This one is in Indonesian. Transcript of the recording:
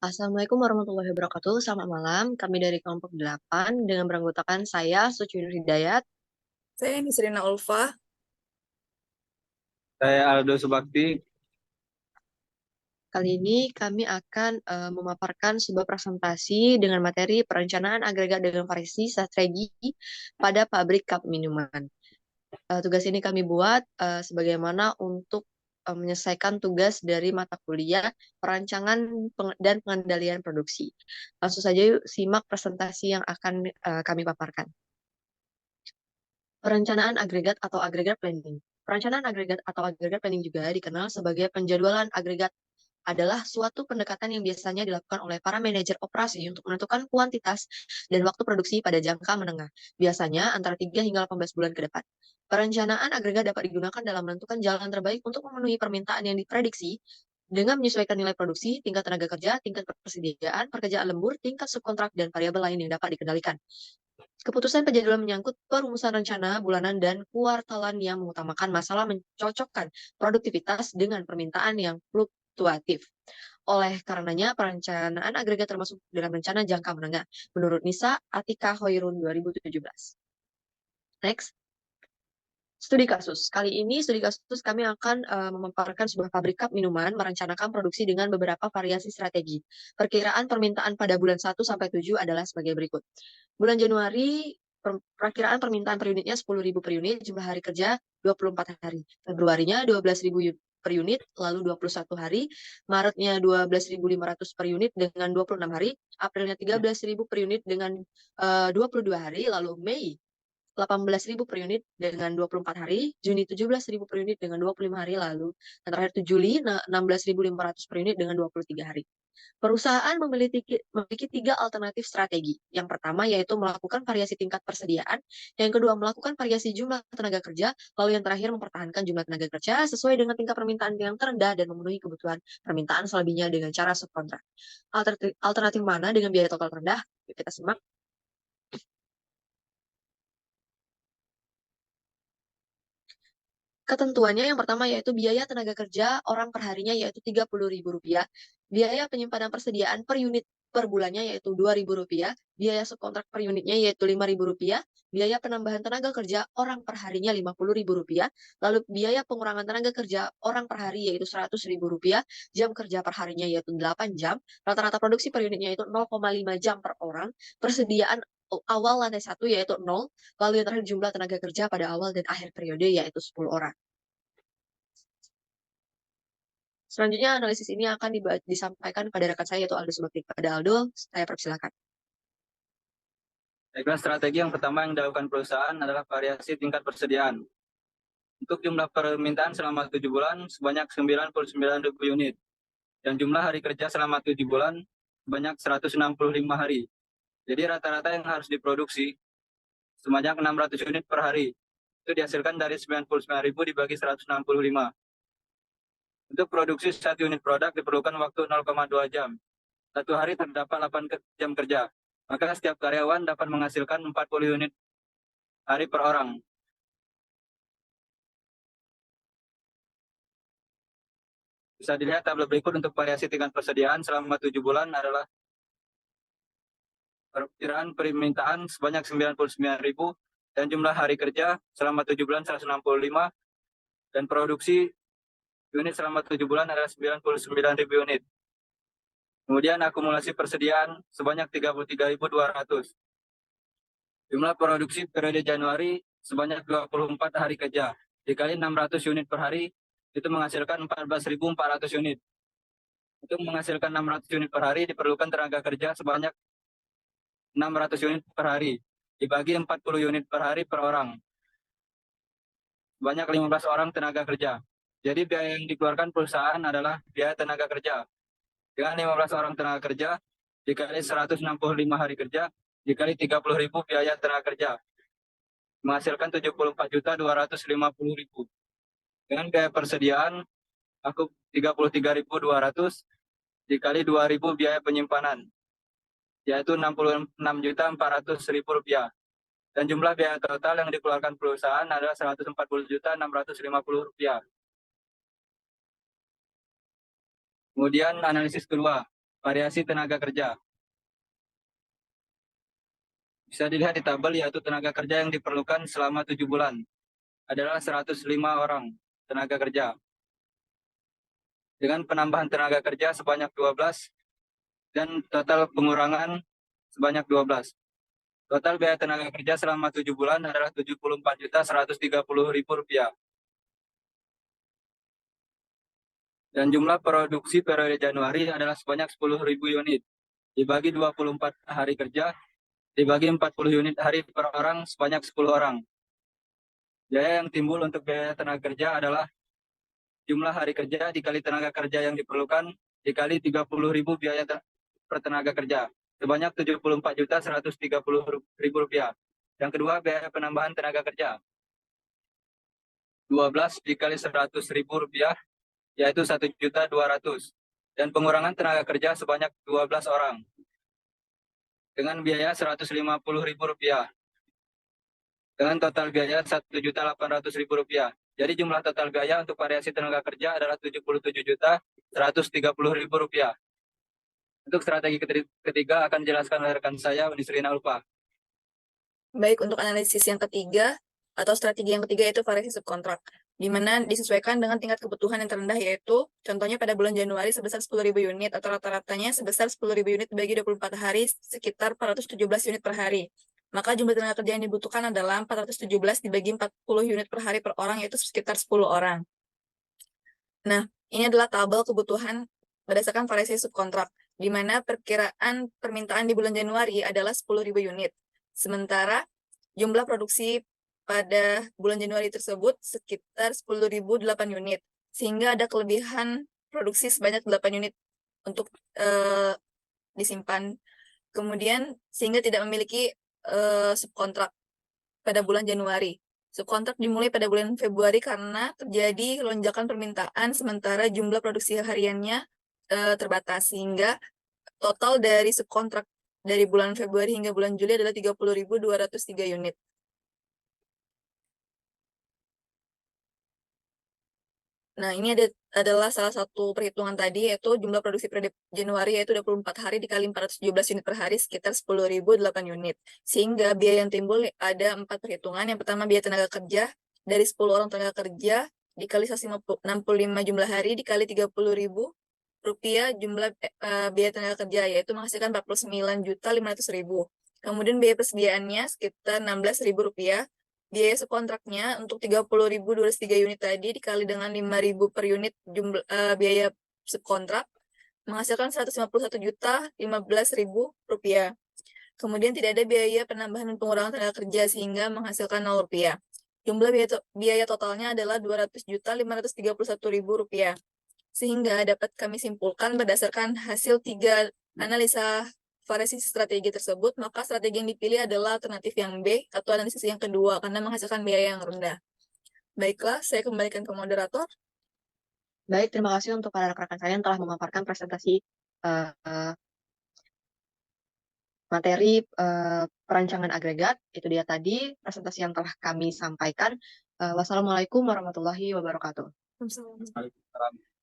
Assalamualaikum warahmatullahi wabarakatuh. Selamat malam. Kami dari kelompok 8 dengan beranggotakan saya, Suci Nur Hidayat. Saya Nisrina Ulfa. Saya Aldo Subakti. Kali ini kami akan memaparkan sebuah presentasi dengan materi perencanaan agregat dengan variasi strategi pada pabrik cup minuman. Tugas ini kami buat sebagaimana untuk menyelesaikan tugas dari mata kuliah perancangan dan pengendalian produksi. Langsung saja yuk simak presentasi yang akan kami paparkan. Perencanaan agregat atau agregat planning. Perencanaan agregat atau agregat planning juga dikenal sebagai penjadwalan agregat, adalah suatu pendekatan yang biasanya dilakukan oleh para manajer operasi untuk menentukan kuantitas dan waktu produksi pada jangka menengah, biasanya antara 3 hingga 18 bulan ke depan. Perencanaan agregat dapat digunakan dalam menentukan jalan terbaik untuk memenuhi permintaan yang diprediksi dengan menyesuaikan nilai produksi, tingkat tenaga kerja, tingkat persediaan, pekerjaan lembur, tingkat subkontrak, dan variabel lain yang dapat dikendalikan. Keputusan penjadwalan menyangkut perumusan rencana bulanan dan kuartalan yang mengutamakan masalah mencocokkan produktivitas dengan permintaan yang fluktuatif. Oleh karenanya, perencanaan agregat termasuk dalam rencana jangka menengah, menurut Nisa Atika Hoirun 2017. Next. Studi kasus. Kali ini studi kasus kami akan memaparkan sebuah pabrik cup minuman merencanakan produksi dengan beberapa variasi strategi. Perkiraan permintaan pada bulan 1 sampai 7 adalah sebagai berikut. Bulan Januari, perakiraan permintaan per unitnya 10.000 per unit, jumlah hari kerja 24 hari. Februarinya 12.000 per unit, lalu 21 hari. Maretnya 12.500 per unit dengan 26 hari. Aprilnya 13.000 per unit dengan 22 hari. Lalu Mei 18.000 per unit dengan 24 hari, Juni 17.000 per unit dengan 25 hari lalu, dan terakhir Juli 16.500 per unit dengan 23 hari. Perusahaan memiliki 3 alternatif strategi. Yang pertama yaitu melakukan variasi tingkat persediaan, yang kedua melakukan variasi jumlah tenaga kerja, lalu yang terakhir mempertahankan jumlah tenaga kerja sesuai dengan tingkat permintaan yang terendah dan memenuhi kebutuhan permintaan selebihnya dengan cara subkontrak. Alternatif mana dengan biaya total terendah? Yuk kita simak. Ketentuannya yang pertama yaitu biaya tenaga kerja orang per harinya yaitu Rp30.000, biaya penyimpanan persediaan per unit per bulannya yaitu Rp2.000, biaya subkontrak per unitnya yaitu Rp5.000, biaya penambahan tenaga kerja orang per harinya Rp50.000, lalu biaya pengurangan tenaga kerja orang per hari yaitu Rp100.000, jam kerja per harinya yaitu 8 jam, rata-rata produksi per unitnya yaitu 0,5 jam per orang, persediaan awal lantai 1 yaitu 0, lalu yang terakhir jumlah tenaga kerja pada awal dan akhir periode yaitu 10 orang. Selanjutnya analisis ini akan disampaikan pada rekan saya yaitu Aldo Subakti. Pada Aldo, saya persilakan. Baiklah, strategi yang pertama yang dilakukan perusahaan adalah variasi tingkat persediaan. Untuk jumlah permintaan selama 7 bulan sebanyak 99.000 unit. Dan jumlah hari kerja selama 7 bulan sebanyak 165 hari. Jadi rata-rata yang harus diproduksi sebanyak 600 unit per hari. Itu dihasilkan dari 99.000 dibagi 165. Untuk produksi 1 unit produk diperlukan waktu 0,2 jam. 1 hari terdapat 8 jam kerja. Maka setiap karyawan dapat menghasilkan 40 unit hari per orang. Bisa dilihat tabel berikut untuk variasi tingkat persediaan selama 7 bulan adalah perkiraan permintaan sebanyak 99.000 dan jumlah hari kerja selama 7 bulan 165 dan produksi unit selama 7 bulan adalah 99.000 unit. Kemudian akumulasi persediaan sebanyak 33.200. Jumlah produksi periode Januari sebanyak 24 hari kerja. Dikali 600 unit per hari, itu menghasilkan 14.400 unit. Untuk menghasilkan 600 unit per hari, diperlukan tenaga kerja sebanyak 600 unit per hari. Dibagi 40 unit per hari per orang. Sebanyak 15 orang tenaga kerja. Jadi biaya yang dikeluarkan perusahaan adalah biaya tenaga kerja. Dengan 15 orang tenaga kerja, dikali 165 hari kerja, dikali 30.000 biaya tenaga kerja. Menghasilkan 74.250.000. Dengan biaya persediaan, aku 33.200 dikali 2.000 biaya penyimpanan, yaitu 66.400.000 rupiah. Dan jumlah biaya total yang dikeluarkan perusahaan adalah 140.650.000 rupiah. Kemudian analisis kedua, variasi tenaga kerja. Bisa dilihat di tabel, yaitu tenaga kerja yang diperlukan selama 7 bulan adalah 105 orang tenaga kerja. Dengan penambahan tenaga kerja sebanyak 12 dan total pengurangan sebanyak 12. Total biaya tenaga kerja selama 7 bulan adalah Rp74.130.000. Dan jumlah produksi periode Januari adalah sebanyak 10.000 unit. Dibagi 24 hari kerja, dibagi 40 unit hari per orang sebanyak 10 orang. Biaya yang timbul untuk biaya tenaga kerja adalah jumlah hari kerja dikali tenaga kerja yang diperlukan dikali 30.000 biaya per tenaga kerja sebanyak Rp74.130.000. Yang kedua, biaya penambahan tenaga kerja 12 dikali Rp100.000 yaitu Rp1.200.000, dan pengurangan tenaga kerja sebanyak 12 orang dengan biaya Rp150.000 dengan total biaya Rp1.800.000. Jadi jumlah total biaya untuk variasi tenaga kerja adalah Rp77.130.000. Untuk strategi ketiga akan dijelaskan oleh rekan saya, Unisrina Ulfa. Baik, untuk analisis yang ketiga atau strategi yang ketiga itu variasi subkontrak, di mana disesuaikan dengan tingkat kebutuhan yang terendah, yaitu contohnya pada bulan Januari sebesar 10.000 unit atau rata-ratanya sebesar 10.000 unit bagi 24 hari sekitar 417 unit per hari. Maka jumlah tenaga kerja yang dibutuhkan adalah 417 dibagi 40 unit per hari per orang, yaitu sekitar 10 orang. Nah, ini adalah tabel kebutuhan berdasarkan variasi subkontrak, di mana perkiraan permintaan di bulan Januari adalah 10.000 unit. Sementara jumlah produksi pada bulan Januari tersebut sekitar 10.008 unit, sehingga ada kelebihan produksi sebanyak 8 unit untuk disimpan. Kemudian sehingga tidak memiliki subkontrak pada bulan Januari. Subkontrak dimulai pada bulan Februari karena terjadi lonjakan permintaan sementara jumlah produksi hariannya terbatas, sehingga total dari subkontrak dari bulan Februari hingga bulan Juli adalah 30.203 unit. Nah, ini adalah salah satu perhitungan tadi, yaitu jumlah produksi periode Januari yaitu 24 hari dikali 417 unit per hari sekitar 10.008 unit. Sehingga biaya yang timbul ada 4 perhitungan. Yang pertama, biaya tenaga kerja dari 10 orang tenaga kerja dikali 165 jumlah hari dikali 30.000 rupiah jumlah biaya tenaga kerja, yaitu menghasilkan 49.500.000. Kemudian biaya persediaannya sekitar 16.000 rupiah. Biaya subkontraknya untuk 30.203 unit tadi dikali dengan 5.000 per unit jumlah biaya subkontrak menghasilkan 151.015.000 rupiah. Kemudian tidak ada biaya penambahan dan pengurangan tenaga kerja sehingga menghasilkan 0 rupiah. Jumlah biaya totalnya adalah 200.531.000 rupiah. Sehingga dapat kami simpulkan berdasarkan hasil 3 analisa variasi strategi tersebut, maka strategi yang dipilih adalah alternatif yang B atau analisis yang kedua karena menghasilkan biaya yang rendah. Baiklah, saya kembalikan ke moderator. Baik, terima kasih untuk para rekan-rekan saya yang telah memaparkan presentasi materi perancangan agregat. Itu dia tadi presentasi yang telah kami sampaikan. Wassalamualaikum warahmatullahi wabarakatuh. Waalaikumsalam.